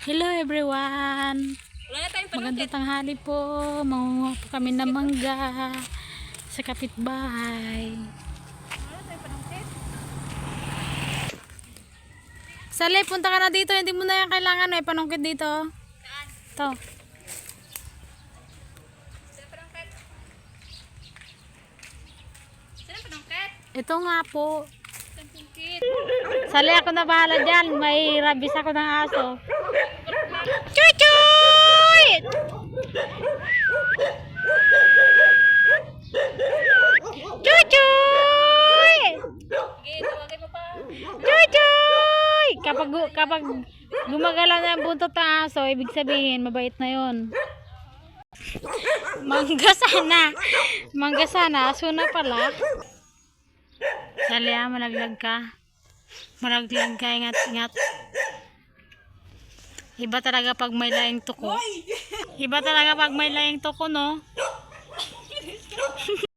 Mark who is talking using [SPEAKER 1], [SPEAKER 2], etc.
[SPEAKER 1] Hello everyone! Magandang tanghali po. Mangunguha po kami ng mangga sa kapitbahay. Sali, punta ka na dito. Hindi mo na yan kailangan. May panungkit dito. Ito. Ito nga po. Sali, ako na bahala dyan. May rabies ako ng aso. Chuchoy! Chuchoy! Chuchoy! Kapag gumagalaw na yung buntot ng aso, ibig sabihin, mabait na yun. Mangga sana. Mangga sana. Aso na pala. Sali, malaglag ka. Malaglag ka. Ingat, ingat. Iba talaga pag may laing tuko. Iba talaga pag may laing tuko, no?